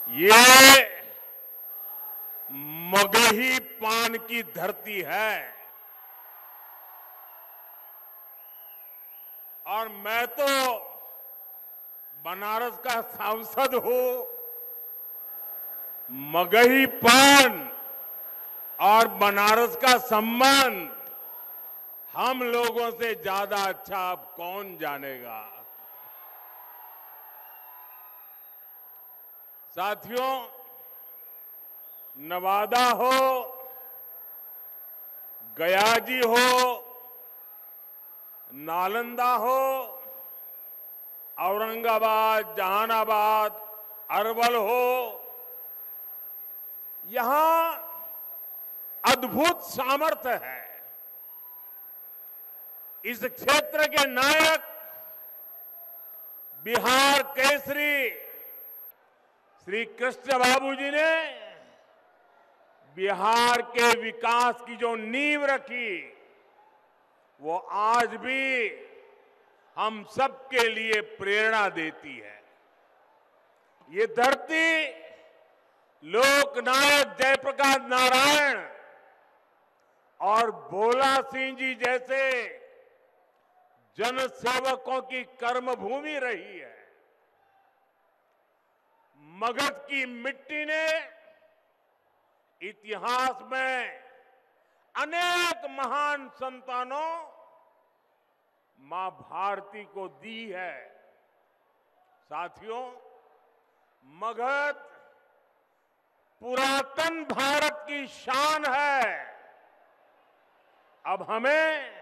ये मगही पान की धरती है और मैं तो बनारस का सांसद हूं। मगही पान और बनारस का संबंध हम लोगों से ज्यादा अच्छा अब कौन जानेगा। साथियों, नवादा हो, गयाजी हो, नालंदा हो, औरंगाबाद, जहानाबाद, अरवल हो, यहां अद्भुत सामर्थ्य है। इस क्षेत्र के नायक बिहार केसरी श्री कृष्ण बाबू जी ने बिहार के विकास की जो नींव रखी, वो आज भी हम सबके लिए प्रेरणा देती है। ये धरती लोकनायक जयप्रकाश नारायण और भोला सिंह जी जैसे जनसेवकों की कर्मभूमि रही है। मगध की मिट्टी ने इतिहास में अनेक महान संतानों मां भारती को दी है। साथियों, मगध पुरातन भारत की शान है। अब हमें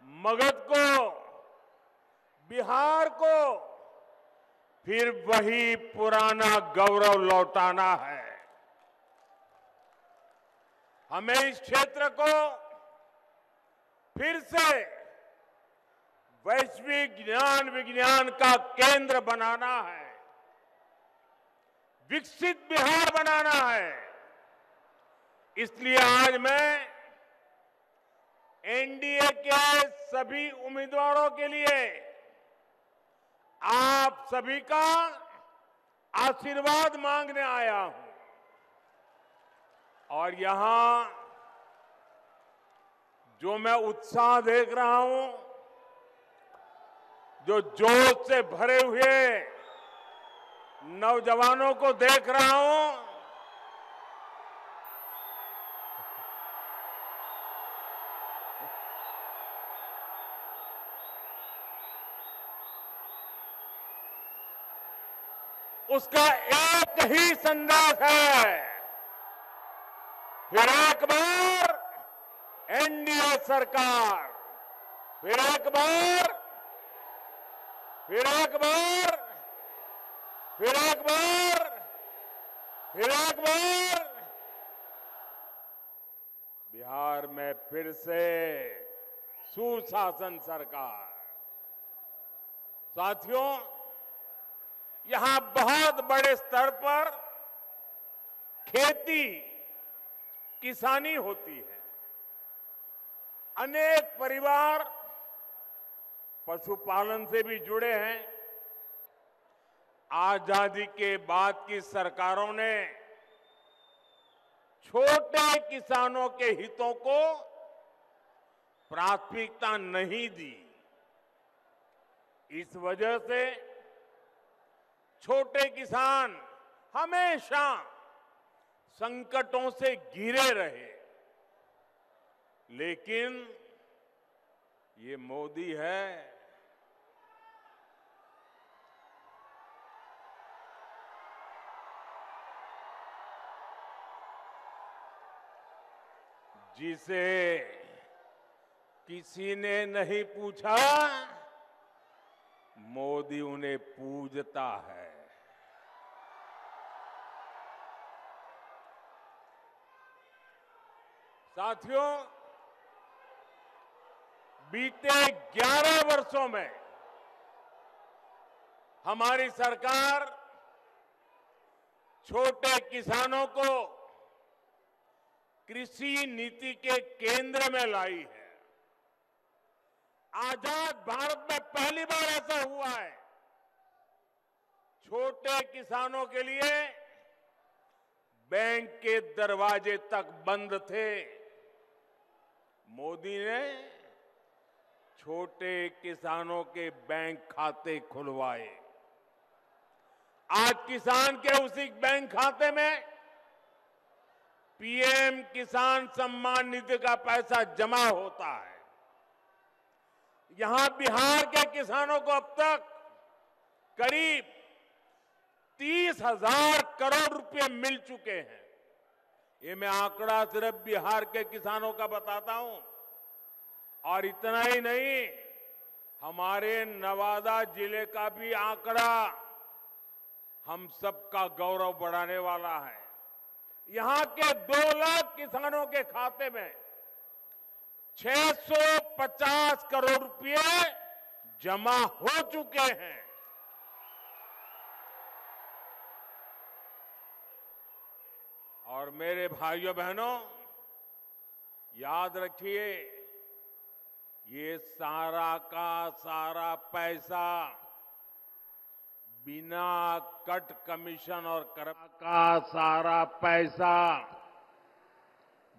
मगध को, बिहार को फिर वही पुराना गौरव लौटाना है। हमें इस क्षेत्र को फिर से वैश्विक ज्ञान विज्ञान का केंद्र बनाना है, विकसित बिहार बनाना है। इसलिए आज मैं एनडीए के सभी उम्मीदवारों के लिए आप सभी का आशीर्वाद मांगने आया हूं। और यहां जो मैं उत्साह देख रहा हूं, जो जोश से भरे हुए नौजवानों को देख रहा हूं, उसका एक ही संदेश है, फिर एक बार एनडीए सरकार, फिर एक बार, फिर एक बार, फिर एक बार, फिर एक बार बिहार में फिर से सुशासन सरकार। साथियों, यहां बहुत बड़े स्तर पर खेती किसानी होती है। अनेक परिवार पशुपालन से भी जुड़े हैं। आजादी के बाद की सरकारों ने छोटे किसानों के हितों को प्राथमिकता नहीं दी। इस वजह से छोटे किसान हमेशा संकटों से घिरे रहे। लेकिन ये मोदी है, जिसे किसी ने नहीं पूछा, मोदी उन्हें पूजता है। साथियों, बीते 11 वर्षों में हमारी सरकार छोटे किसानों को कृषि नीति के केंद्र में लाई है। आजाद भारत में पहली बार ऐसा हुआ है, छोटे किसानों के लिए बैंक के दरवाजे तक बंद थे। मोदी ने छोटे किसानों के बैंक खाते खुलवाए। आज किसान के उसी बैंक खाते में पीएम किसान सम्मान निधि का पैसा जमा होता है। यहां बिहार के किसानों को अब तक करीब 30,000 करोड़ रुपए मिल चुके हैं। ये मैं आंकड़ा सिर्फ बिहार के किसानों का बताता हूं। और इतना ही नहीं, हमारे नवादा जिले का भी आंकड़ा हम सबका गौरव बढ़ाने वाला है। यहां के 2 लाख किसानों के खाते में 650 करोड़ रुपए जमा हो चुके हैं। और मेरे भाइयों बहनों, याद रखिए, ये सारा का सारा पैसा बिना कट कमीशन और करप्शन का सारा पैसा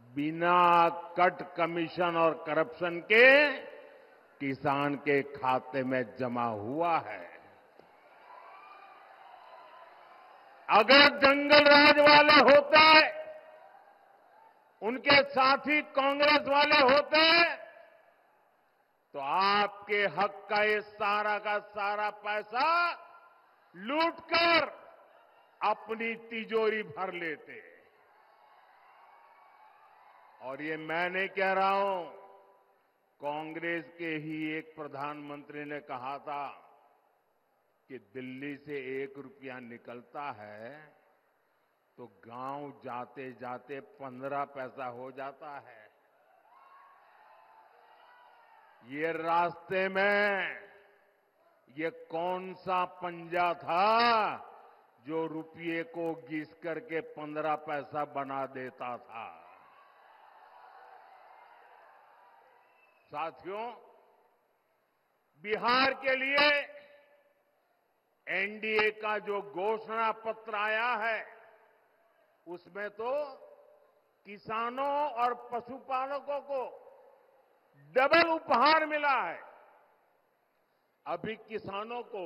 बिना कट कमीशन और करप्शन के किसान के खाते में जमा हुआ है। अगर जंगल राज वाले होते, उनके साथी कांग्रेस वाले होते, तो आपके हक का ये सारा का सारा पैसा लूटकर अपनी तिजोरी भर लेते। और ये मैं नहीं कह रहा हूं, कांग्रेस के ही एक प्रधानमंत्री ने कहा था कि दिल्ली से 1 रुपया निकलता है तो गांव जाते जाते 15 पैसा हो जाता है। ये रास्ते में ये कौन सा पंजा था जो रुपये को घिस करके 15 पैसा बना देता था। साथियों, बिहार के लिए एनडीए का जो घोषणा पत्र आया है, उसमें तो किसानों और पशुपालकों को डबल उपहार मिला है। अभी किसानों को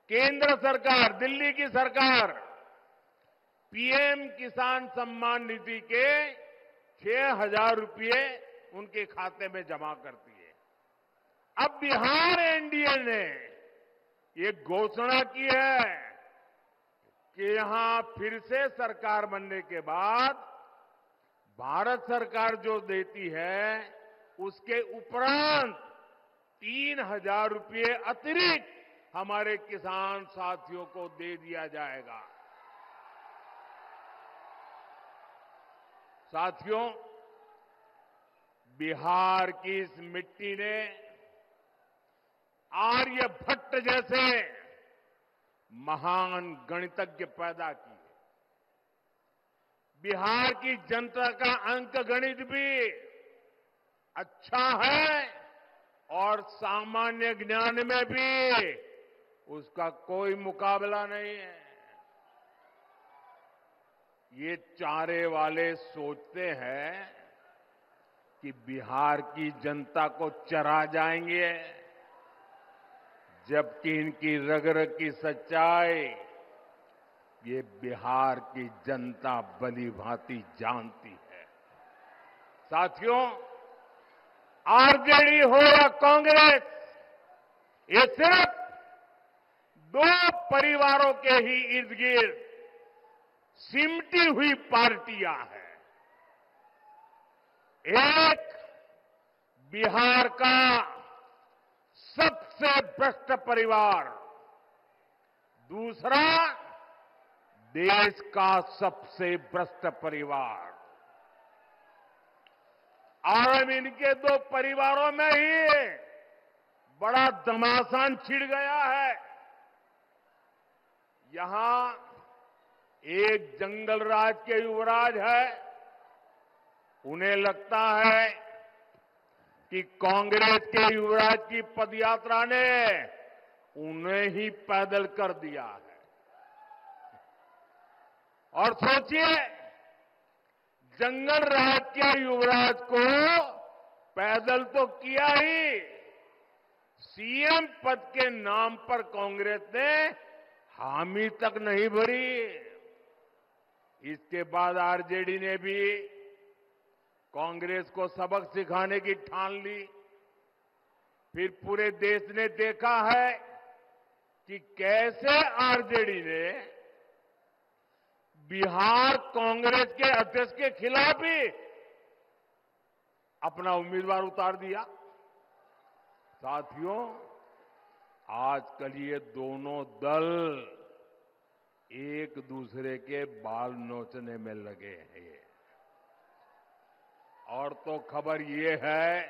केंद्र सरकार, दिल्ली की सरकार पीएम किसान सम्मान निधि के 6,000 रुपये उनके खाते में जमा करती है। अब बिहार एनडीए ने ये घोषणा की है कि यहां फिर से सरकार बनने के बाद भारत सरकार जो देती है उसके उपरांत 3,000 रुपये अतिरिक्त हमारे किसान साथियों को दे दिया जाएगा। साथियों, बिहार की इस मिट्टी ने आर्यभट्ट जैसे महान गणितज्ञ पैदा किए। बिहार की जनता का अंक गणित भी अच्छा है और सामान्य ज्ञान में भी उसका कोई मुकाबला नहीं है। ये चारे वाले सोचते हैं कि बिहार की जनता को चरा जाएंगे, जबकि इनकी रग रग की सच्चाई ये बिहार की जनता भली भांति जानती है। साथियों, आरजेडी हो या कांग्रेस, ये सिर्फ 2 परिवारों के ही इर्द गिर्द सिमटी हुई पार्टियां हैं। एक बिहार का सबसे भ्रष्ट परिवार, दूसरा देश का सबसे भ्रष्ट परिवार। और अब इनके 2 परिवारों में ही बड़ा घमासान छिड़ गया है। यहां एक जंगल राज के युवराज है, उन्हें लगता है कि कांग्रेस के युवराज की पदयात्रा ने उन्हें ही पैदल कर दिया है। और सोचिए, जंगल राज के युवराज को पैदल तो किया ही, सीएम पद के नाम पर कांग्रेस ने हामी तक नहीं भरी। इसके बाद आरजेडी ने भी कांग्रेस को सबक सिखाने की ठान ली। फिर पूरे देश ने देखा है कि कैसे आरजेडी ने बिहार कांग्रेस के अध्यक्ष के खिलाफ ही अपना उम्मीदवार उतार दिया। साथियों, आजकल ये दोनों दल एक दूसरे के बाल नोचने में लगे हैं। और तो खबर ये है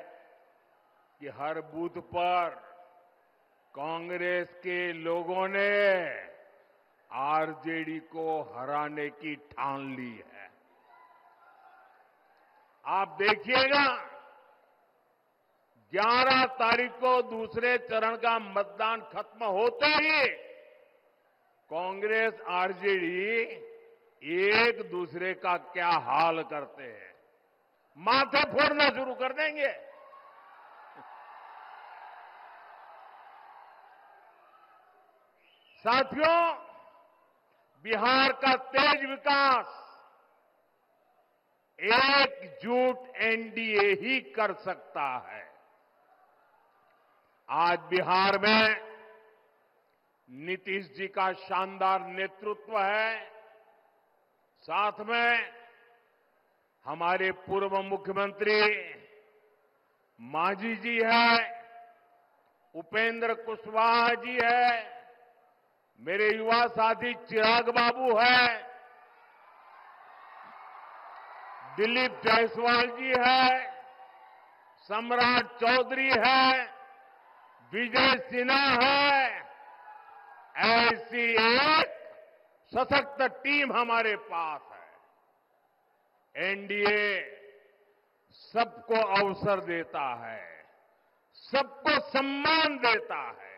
कि हर बूथ पर कांग्रेस के लोगों ने आरजेडी को हराने की ठान ली है। आप देखिएगा, 11 तारीख को दूसरे चरण का मतदान खत्म होते ही कांग्रेस आरजेडी एक दूसरे का क्या हाल करते हैं, माथे फोड़ना शुरू कर देंगे। साथियों, बिहार का तेज विकास एकजुट एनडीए ही कर सकता है। आज बिहार में नीतीश जी का शानदार नेतृत्व है। साथ में हमारे पूर्व मुख्यमंत्री मांझी जी है, उपेंद्र कुशवाहा जी है, मेरे युवा साथी चिराग बाबू है, दिलीप जायसवाल जी है, सम्राट चौधरी है, विजय सिन्हा है। ऐसी एक सशक्त टीम हमारे पास है। एनडीए सबको अवसर देता है, सबको सम्मान देता है,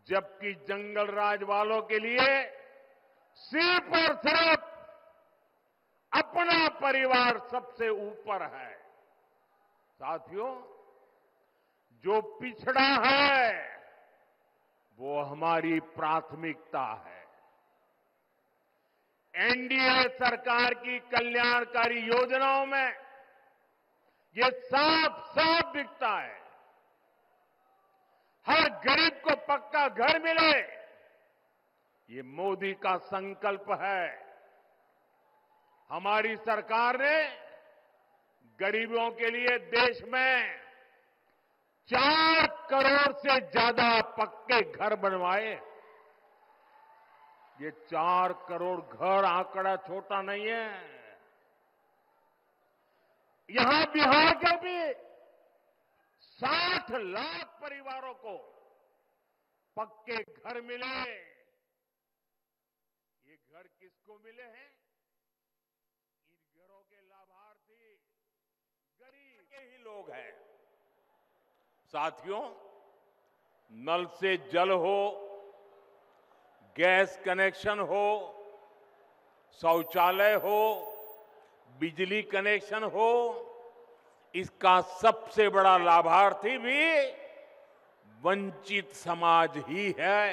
जबकि जंगल राज वालों के लिए सिर्फ और सिर्फ अपना परिवार सबसे ऊपर है। साथियों, जो पिछड़ा है वो हमारी प्राथमिकता है। एनडीए सरकार की कल्याणकारी योजनाओं में ये साफ साफ दिखता है। हर गरीब को पक्का घर मिले, ये मोदी का संकल्प है। हमारी सरकार ने गरीबों के लिए देश में 4 करोड़ से ज्यादा पक्के घर बनवाए। ये 4 करोड़ घर आंकड़ा छोटा नहीं है। यहां बिहार के भी 60 लाख परिवारों को पक्के घर मिले। ये घर किसको मिले हैं? इन घरों के लाभार्थी गरीब के ही लोग हैं। साथियों, नल से जल हो, गैस कनेक्शन हो, शौचालय हो, बिजली कनेक्शन हो, इसका सबसे बड़ा लाभार्थी भी वंचित समाज ही है।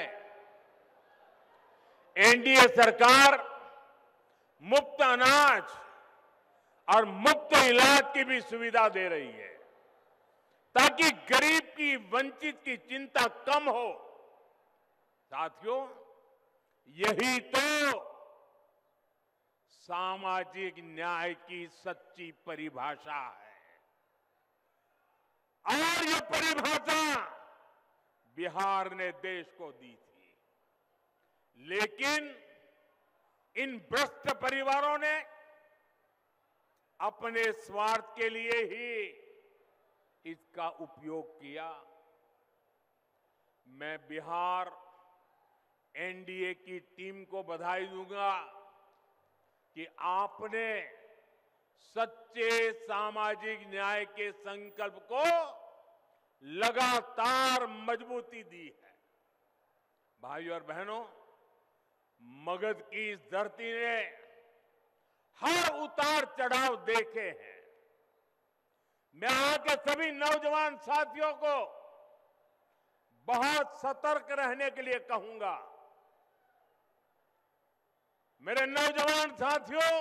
एनडीए सरकार मुफ्त अनाज और मुफ्त इलाज की भी सुविधा दे रही है, ताकि गरीब की, वंचित की चिंता कम हो। साथियों, यही तो सामाजिक न्याय की सच्ची परिभाषा है। और ये परिभाषा बिहार ने देश को दी थी। लेकिन इन भ्रष्ट परिवारों ने अपने स्वार्थ के लिए ही इसका उपयोग किया। मैं बिहार एनडीए की टीम को बधाई दूंगा कि आपने सच्चे सामाजिक न्याय के संकल्प को लगातार मजबूती दी है। भाइयों और बहनों, मगध की इस धरती ने हर उतार चढ़ाव देखे हैं। मैं यहां के सभी नौजवान साथियों को बहुत सतर्क रहने के लिए कहूंगा। मेरे नौजवान साथियों,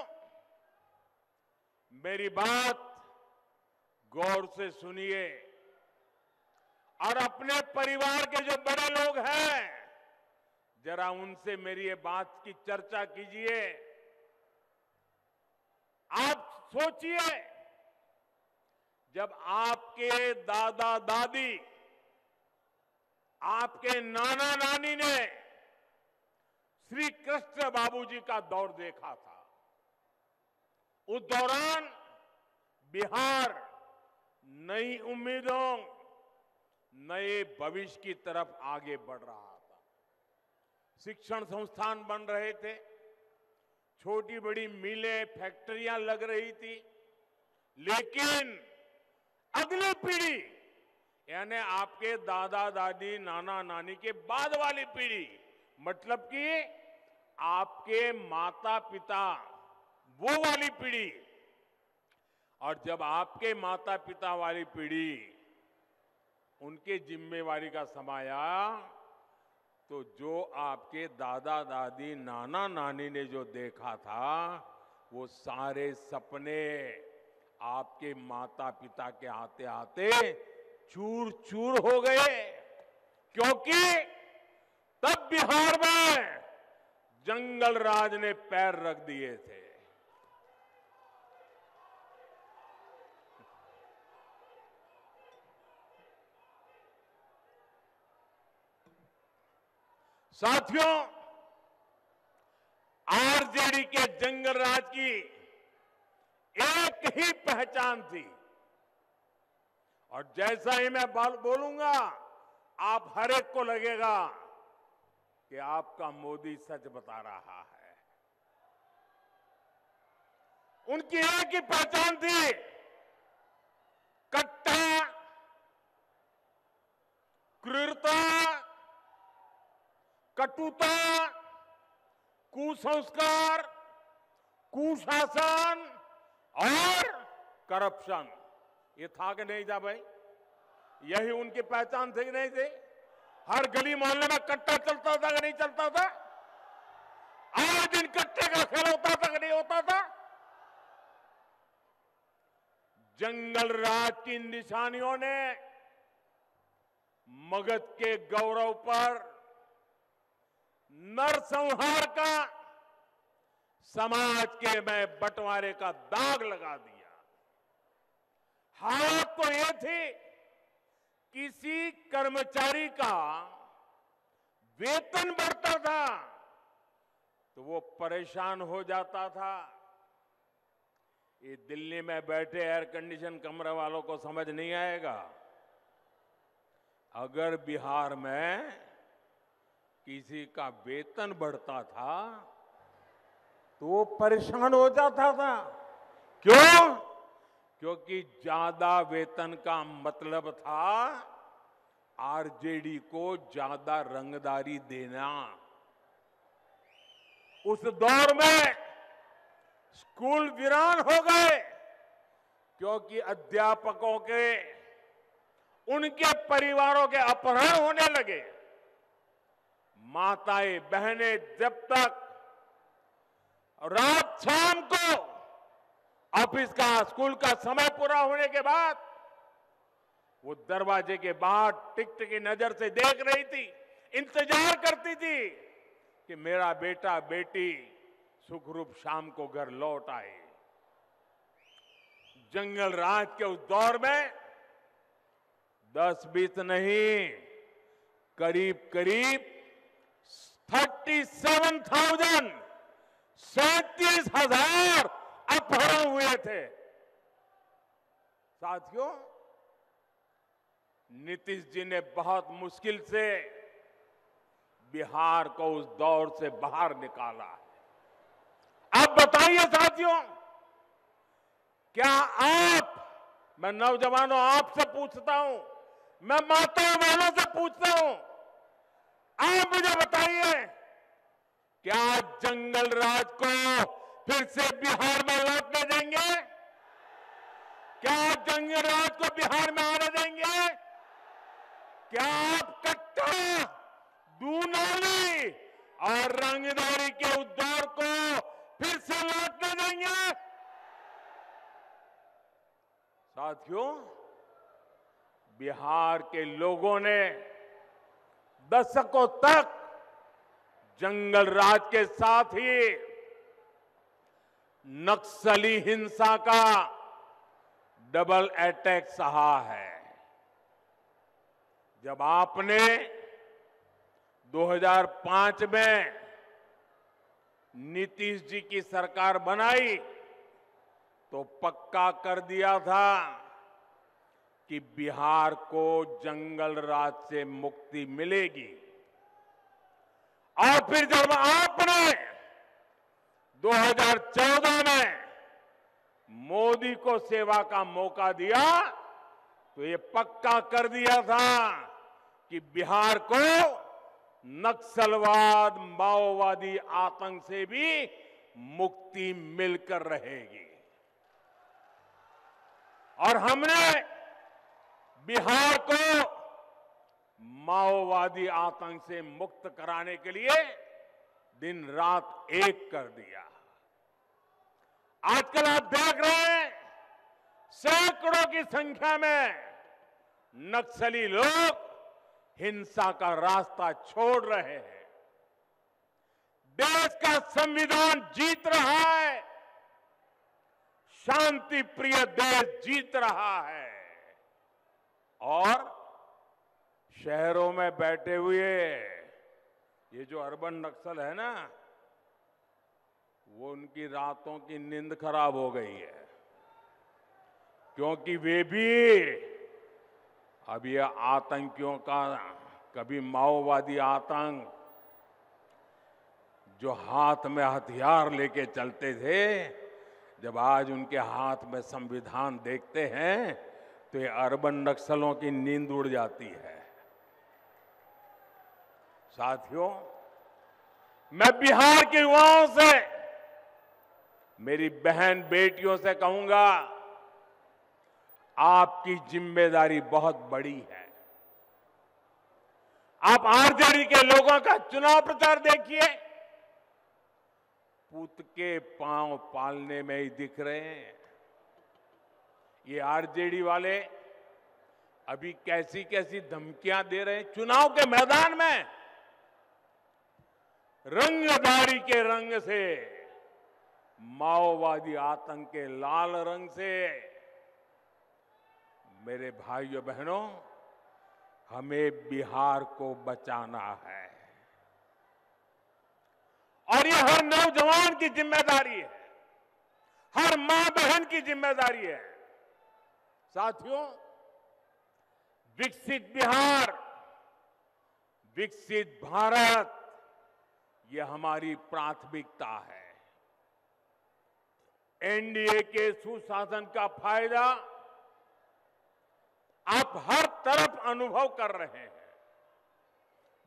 मेरी बात गौर से सुनिए और अपने परिवार के जो बड़े लोग हैं, जरा उनसे मेरी ये बात की चर्चा कीजिए। आप सोचिए, जब आपके दादा दादी, आपके नाना नानी ने श्री कृष्ण बाबूजी का दौर देखा था, उस दौरान बिहार नई उम्मीदों, नए भविष्य की तरफ आगे बढ़ रहा था। शिक्षण संस्थान बन रहे थे, छोटी बड़ी मिलें, फैक्ट्रियां लग रही थी, लेकिन अगली पीढ़ी यानी आपके दादा दादी, नाना नानी के बाद वाली पीढ़ी, मतलब कि आपके माता पिता, वो वाली पीढ़ी, और जब आपके माता पिता वाली पीढ़ी उनके जिम्मेवारी का समय आया, तो जो आपके दादा दादी, नाना नानी ने जो देखा था, वो सारे सपने आपके माता पिता के आते आते चूर चूर हो गए। क्योंकि तब बिहार में जंगल राज ने पैर रख दिए थे। साथियों, आरजेडी के जंगल राज की एक ही पहचान थी, और जैसा ही मैं बोलूंगा, आप हर एक को लगेगा कि आपका मोदी सच बता रहा है। उनकी एक ही पहचान थी, कट्टा, क्रूरता, कटुता, कुसंस्कार, कुशासन और करप्शन। ये था कि नहीं था भाई? यही उनकी पहचान थी कि नहीं थी? हर गली मोहल्ले में कट्टा चलता था कि नहीं चलता था? आए दिन कट्टे का खेल होता था कि नहीं होता था? जंगल राज की निशानियों ने मगध के गौरव पर नरसंहार का, समाज के में बंटवारे का दाग लगा दिया। हालत तो ये थी, किसी कर्मचारी का वेतन बढ़ता था तो वो परेशान हो जाता था। ये दिल्ली में बैठे एयर कंडीशन कमरे वालों को समझ नहीं आएगा। अगर बिहार में किसी का वेतन बढ़ता था तो वो परेशान हो जाता था। क्यों? क्योंकि ज्यादा वेतन का मतलब था आरजेडी को ज्यादा रंगदारी देना। उस दौर में स्कूल वीरान हो गए, क्योंकि अध्यापकों के, उनके परिवारों के अपहरण होने लगे। माताएं बहनें जब तक रात शाम को ऑफिस का, स्कूल का समय पूरा होने के बाद वो दरवाजे के बाहर टिकटिकी नजर से देख रही थी, इंतजार करती थी कि मेरा बेटा बेटी सुखरूप शाम को घर लौट आए। जंगल राज के उस दौर में 10-20 नहीं, करीब करीब 37,000, 37,000 अपहरण हुए थे। साथियों, नीतीश जी ने बहुत मुश्किल से बिहार को उस दौर से बाहर निकाला है। अब बताइए साथियों, क्या आप, मैं नौजवानों आपसे पूछता हूं, मैं माताओं बहनों से पूछता हूं, आप मुझे बताइए, क्या जंगल राज को फिर से बिहार में लौटने देंगे? क्या जंगल राज को बिहार में आने देंगे? क्या आप कट्टा, दूनाली और रंगदारी के उस दौर को फिर से लौटने देंगे? साथियों, बिहार के लोगों ने दशकों तक जंगल राज के साथ ही नक्सली हिंसा का डबल अटैक सहा है। जब आपने 2005 में नीतीश जी की सरकार बनाई तो पक्का कर दिया था कि बिहार को जंगल राज से मुक्ति मिलेगी। और फिर जब आपने 2014 में मोदी को सेवा का मौका दिया तो ये पक्का कर दिया था कि बिहार को नक्सलवाद, माओवादी आतंक से भी मुक्ति मिलकर रहेगी। और हमने बिहार को माओवादी आतंक से मुक्त कराने के लिए दिन रात एक कर दिया। आजकल आप देख रहे हैं, सैकड़ों की संख्या में नक्सली लोग हिंसा का रास्ता छोड़ रहे हैं। देश का संविधान जीत रहा है, शांति प्रिय देश जीत रहा है। और शहरों में बैठे हुए ये जो अर्बन नक्सल है ना, वो उनकी रातों की नींद खराब हो गई है, क्योंकि वे भी अब ये आतंकियों का, कभी माओवादी आतंक जो हाथ में हथियार लेके चलते थे, जब आज उनके हाथ में संविधान देखते हैं तो ये अर्बन नक्सलों की नींद उड़ जाती है। साथियों, मैं बिहार के युवाओं से, मेरी बहन बेटियों से कहूंगा, आपकी जिम्मेदारी बहुत बड़ी है। आप आरजेडी के लोगों का चुनाव प्रचार देखिए, पूत के पांव पालने में ही दिख रहे हैं। ये आरजेडी वाले अभी कैसी कैसी धमकियां दे रहे हैं चुनाव के मैदान में। रंगदारी के रंग से, माओवादी आतंक के लाल रंग से। मेरे भाइयों बहनों, हमें बिहार को बचाना है और ये हर नौजवान की जिम्मेदारी है, हर मां बहन की जिम्मेदारी है। साथियों, विकसित बिहार, विकसित भारत, ये हमारी प्राथमिकता है। एनडीए के सुशासन का फायदा आप हर तरफ अनुभव कर रहे हैं।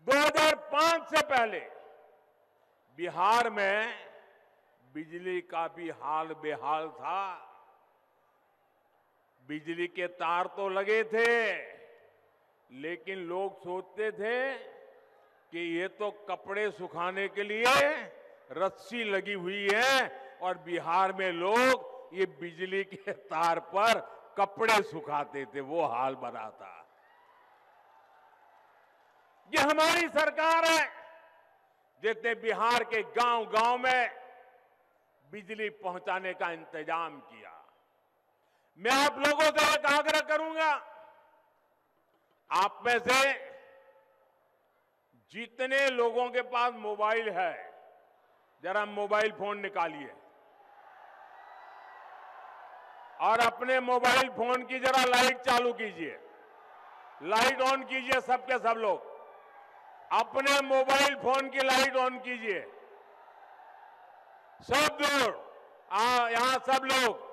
2005 से पहले बिहार में बिजली का भी हाल बेहाल था। बिजली के तार तो लगे थे, लेकिन लोग सोचते थे कि ये तो कपड़े सुखाने के लिए रस्सी लगी हुई है और बिहार में लोग ये बिजली के तार पर कपड़े सुखाते थे, वो हाल बना था। ये हमारी सरकार है जिसने बिहार के गांव-गांव में बिजली पहुंचाने का इंतजाम किया। मैं आप लोगों से एक आग्रह करूंगा, आप में से जितने लोगों के पास मोबाइल है, जरा मोबाइल फोन निकालिए और अपने मोबाइल फोन की जरा लाइट चालू कीजिए, लाइट ऑन कीजिए। सबके सब लोग अपने मोबाइल फोन की लाइट ऑन कीजिए। सब लोग, यहां सब लोग,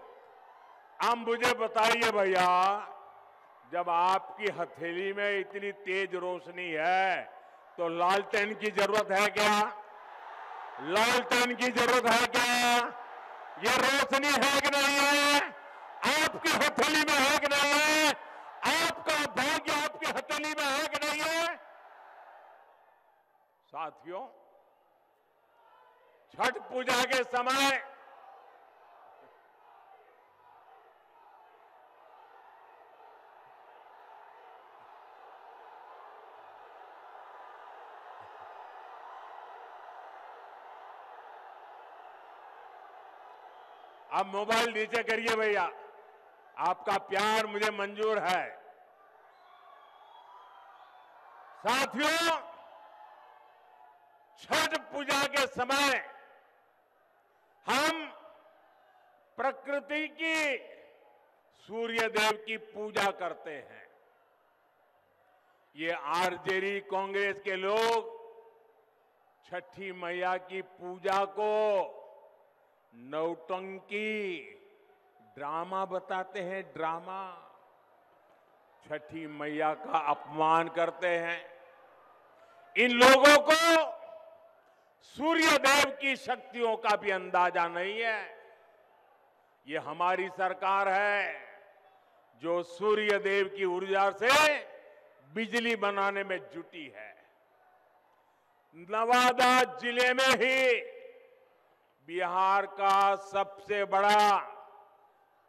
आप मुझे बताइए भैया, जब आपकी हथेली में इतनी तेज रोशनी है तो लालटेन की जरूरत है क्या? लालटेन की जरूरत है क्या? ये रोशनी है कि नहीं है? आपकी हथेली में है कि नहीं है? आपका भाग्य आपकी हथेली में है कि नहीं है? साथियों, छठ पूजा के समय अब मोबाइल नीचे करिए भैया, आपका प्यार मुझे मंजूर है। साथियों, छठ पूजा के समय हम प्रकृति की, सूर्य देव की पूजा करते हैं। ये आरजेडी कांग्रेस के लोग छठी मैया की पूजा को नौटंकी, ड्रामा बताते हैं, ड्रामा। छठी मैया का अपमान करते हैं। इन लोगों को सूर्य देव की शक्तियों का भी अंदाजा नहीं है। ये हमारी सरकार है जो सूर्य देव की ऊर्जा से बिजली बनाने में जुटी है। नवादा जिले में ही बिहार का सबसे बड़ा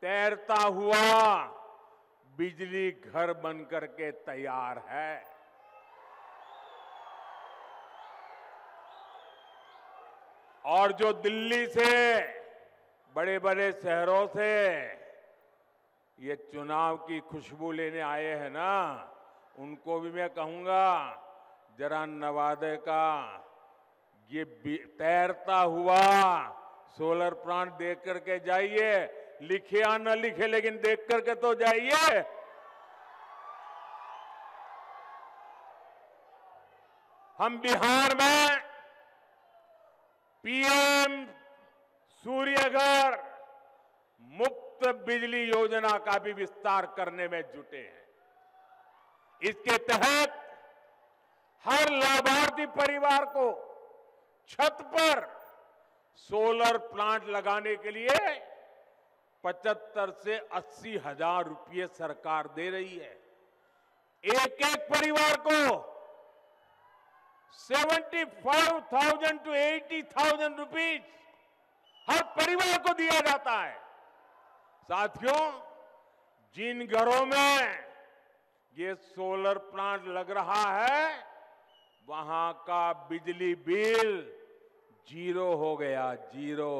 तैरता हुआ बिजली घर बनकर के तैयार है। और जो दिल्ली से, बड़े बड़े शहरों से ये चुनाव की खुशबू लेने आए हैं ना, उनको भी मैं कहूंगा जरा नवादा का ये तैरता हुआ सोलर प्लांट देख करके जाइए। लिखे या न लिखे, लेकिन देख करके तो जाइए। हम बिहार में पीएम सूर्यघर मुफ्त बिजली योजना का भी विस्तार करने में जुटे हैं। इसके तहत हर लाभार्थी परिवार को छत पर सोलर प्लांट लगाने के लिए 75 से 80 हजार रुपये सरकार दे रही है। एक एक परिवार को 75,000 to 80,000 रुपीज हर परिवार को दिया जाता है। साथियों, जिन घरों में ये सोलर प्लांट लग रहा है, वहां का बिजली बिल 0 हो गया, 0।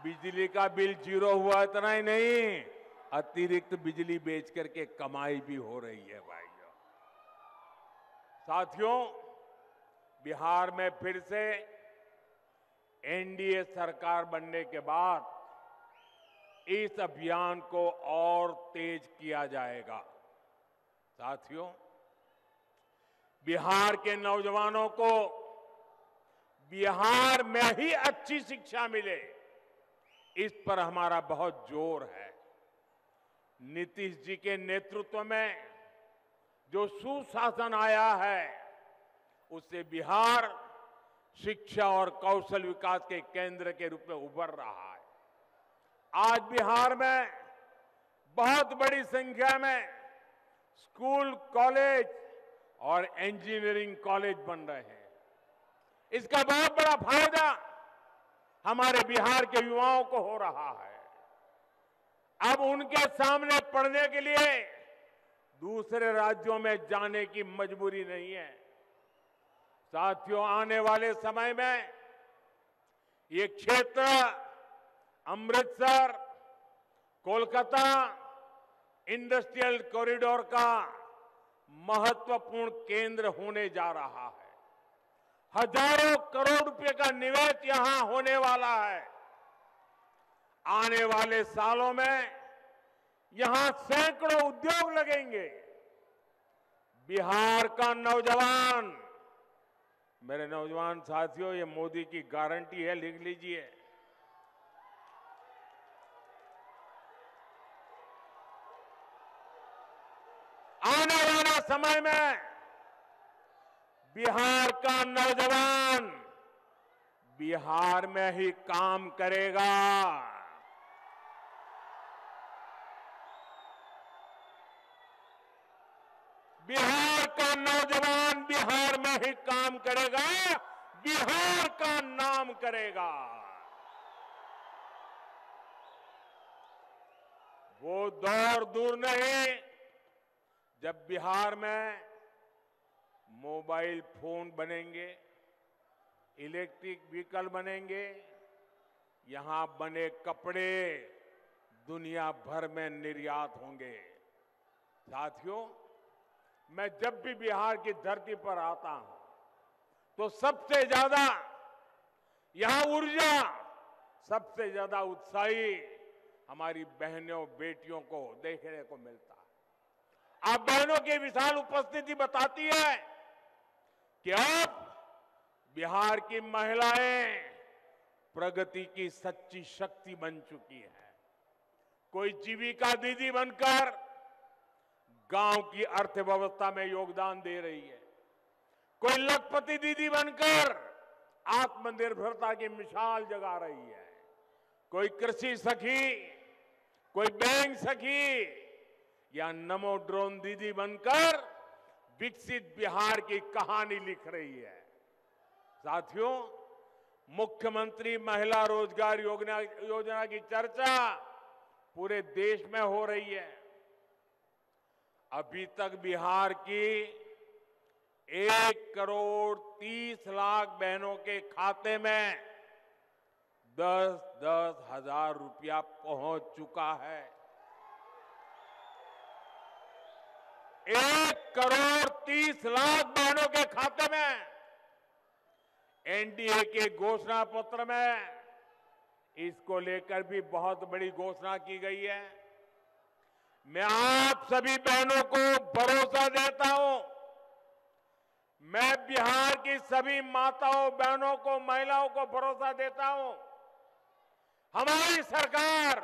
बिजली का बिल 0 हुआ, इतना ही नहीं, अतिरिक्त बिजली बेच करके कमाई भी हो रही है भाइयों। साथियों, बिहार में फिर से एनडीए सरकार बनने के बाद इस अभियान को और तेज किया जाएगा। साथियों, बिहार के नौजवानों को बिहार में ही अच्छी शिक्षा मिले, इस पर हमारा बहुत जोर है। नीतीश जी के नेतृत्व में जो सुशासन आया है, उससे बिहार शिक्षा और कौशल विकास के केंद्र के रूप में उभर रहा है। आज बिहार में बहुत बड़ी संख्या में स्कूल, कॉलेज और इंजीनियरिंग कॉलेज बन रहे हैं। इसका बहुत बड़ा फायदा हमारे बिहार के युवाओं को हो रहा है। अब उनके सामने पढ़ने के लिए दूसरे राज्यों में जाने की मजबूरी नहीं है। साथियों, आने वाले समय में ये क्षेत्र अमृतसर, कोलकाता इंडस्ट्रियल कॉरिडोर का महत्वपूर्ण केंद्र होने जा रहा है। हजारों करोड़ रुपए का निवेश यहां होने वाला है। आने वाले सालों में यहां सैकड़ों उद्योग लगेंगे। बिहार का नौजवान, मेरे नौजवान साथियों, ये मोदी की गारंटी है, लिख लीजिए। आने वाला समय में बिहार का नौजवान बिहार में ही काम करेगा। बिहार का नौजवान बिहार में ही काम करेगा, बिहार का नाम करेगा। वो दौर दूर नहीं जब बिहार में मोबाइल फोन बनेंगे, इलेक्ट्रिक व्हीकल बनेंगे, यहां बने कपड़े दुनिया भर में निर्यात होंगे। साथियों, मैं जब भी बिहार की धरती पर आता हूं तो सबसे ज्यादा यहां ऊर्जा, सबसे ज्यादा उत्साही हमारी बहनों बेटियों को देखने को मिलता है। आप बहनों की विशाल उपस्थिति बताती है कि अब बिहार की महिलाएं प्रगति की सच्ची शक्ति बन चुकी है। कोई जीविका दीदी बनकर गांव की अर्थव्यवस्था में योगदान दे रही है, कोई लखपति दीदी बनकर आत्मनिर्भरता की मिसाल जगा रही है, कोई कृषि सखी, कोई बैंक सखी या नमो ड्रोन दीदी बनकर विकसित बिहार की कहानी लिख रही है। साथियों, मुख्यमंत्री महिला रोजगार योजना की चर्चा पूरे देश में हो रही है। अभी तक बिहार की 1,30,00,000 बहनों के खाते में 10-10 हजार रुपया पहुंच चुका है। 1,30,00,000 बहनों के खाते में एनडीए के घोषणा पत्र में इसको लेकर भी बहुत बड़ी घोषणा की गई है। मैं आप सभी बहनों को भरोसा देता हूं, मैं बिहार की सभी माताओं बहनों को, महिलाओं को भरोसा देता हूं, हमारी सरकार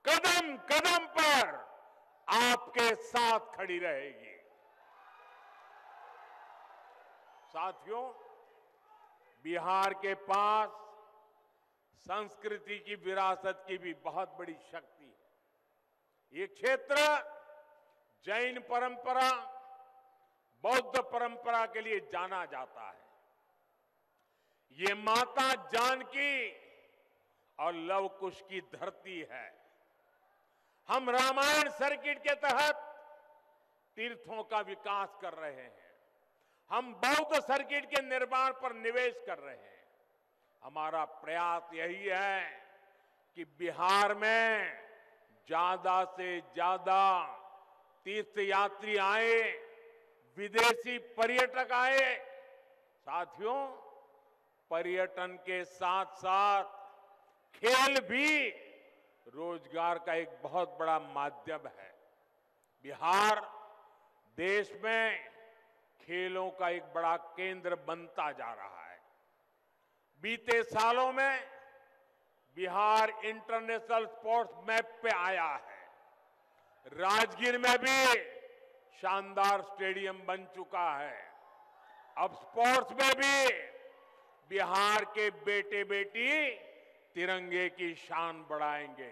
कदम कदम पर आपके साथ खड़ी रहेगी। साथियों, बिहार के पास संस्कृति की विरासत की भी बहुत बड़ी शक्ति है। ये क्षेत्र जैन परंपरा, बौद्ध परंपरा के लिए जाना जाता है। ये माता जानकी और लव कुश की धरती है। हम रामायण सर्किट के तहत तीर्थों का विकास कर रहे हैं, हम बौद्ध सर्किट के निर्माण पर निवेश कर रहे हैं। हमारा प्रयास यही है कि बिहार में ज्यादा से ज्यादा तीर्थयात्री आए, विदेशी पर्यटक आए। साथियों, पर्यटन के साथ साथ खेल भी रोजगार का एक बहुत बड़ा माध्यम है। बिहार देश में खेलों का एक बड़ा केंद्र बनता जा रहा है। बीते सालों में बिहार इंटरनेशनल स्पोर्ट्स मैप पे आया है। राजगीर में भी शानदार स्टेडियम बन चुका है। अब स्पोर्ट्स में भी बिहार के बेटे बेटी तिरंगे की शान बढ़ाएंगे।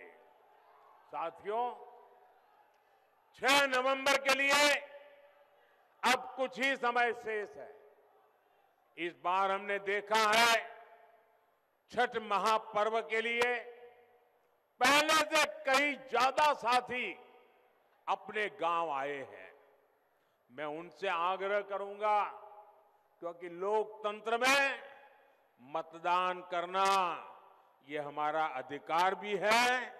साथियों, 6 नवंबर के लिए अब कुछ ही समय शेष है। इस बार हमने देखा है छठ महापर्व के लिए पहले से कहीं ज्यादा साथी अपने गांव आए हैं। मैं उनसे आग्रह करूंगा, क्योंकि लोकतंत्र में मतदान करना ये हमारा अधिकार भी है,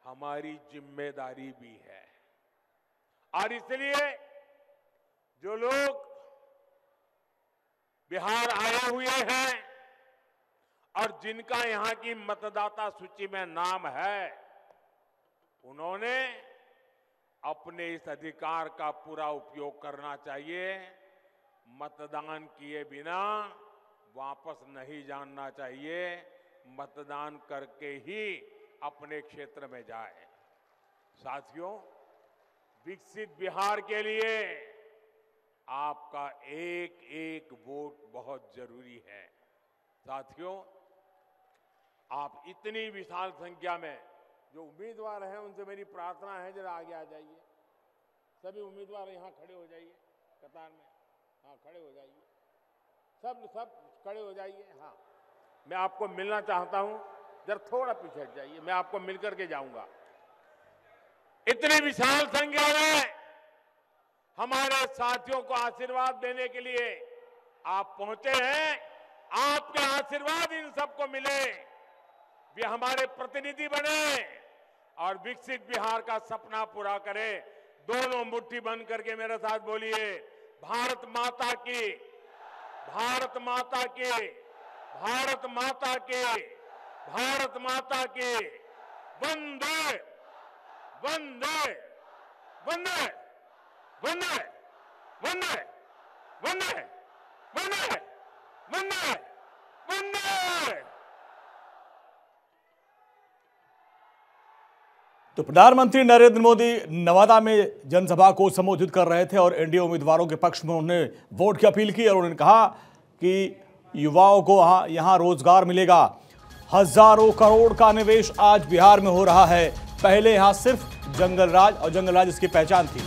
हमारी जिम्मेदारी भी है। और इसलिए जो लोग बिहार आए हुए हैं और जिनका यहां की मतदाता सूची में नाम है, उन्होंने अपने इस अधिकार का पूरा उपयोग करना चाहिए। मतदान किए बिना वापस नहीं जाना चाहिए। मतदान करके ही अपने क्षेत्र में जाए। साथियों, विकसित बिहार के लिए आपका एक एक वोट बहुत जरूरी है। साथियों, आप इतनी विशाल संख्या में जो उम्मीदवार हैं उनसे मेरी प्रार्थना है, जरा आगे आ जाइए। सभी उम्मीदवार यहाँ खड़े हो जाइए कतार में। हाँ, खड़े हो जाइए, सब खड़े हो जाइए। हाँ, मैं आपको मिलना चाहता हूं, जरा थोड़ा पीछे हट जाइए, मैं आपको मिलकर के जाऊंगा। इतनी विशाल संख्या में हमारे साथियों को आशीर्वाद देने के लिए आप पहुंचे हैं। आपके आशीर्वाद इन सबको मिले, वे हमारे प्रतिनिधि बने और विकसित बिहार का सपना पूरा करें। दोनों मुट्ठी बंद करके मेरे साथ बोलिए, भारत माता की, भारत माता की, भारत माता की, भारत माता की, वंदे वंदे वंदे वंदे वंदे वंदे वंदे वंदे वंदे। तो प्रधानमंत्री नरेंद्र मोदी नवादा में जनसभा को संबोधित कर रहे थे और एनडीए उम्मीदवारों के पक्ष में उन्होंने वोट की अपील की और उन्होंने कहा कि युवाओं को यहाँ रोजगार मिलेगा। हजारों करोड़ का निवेश आज बिहार में हो रहा है। पहले यहाँ सिर्फ जंगल राज और जंगल राज इसकी पहचान थी।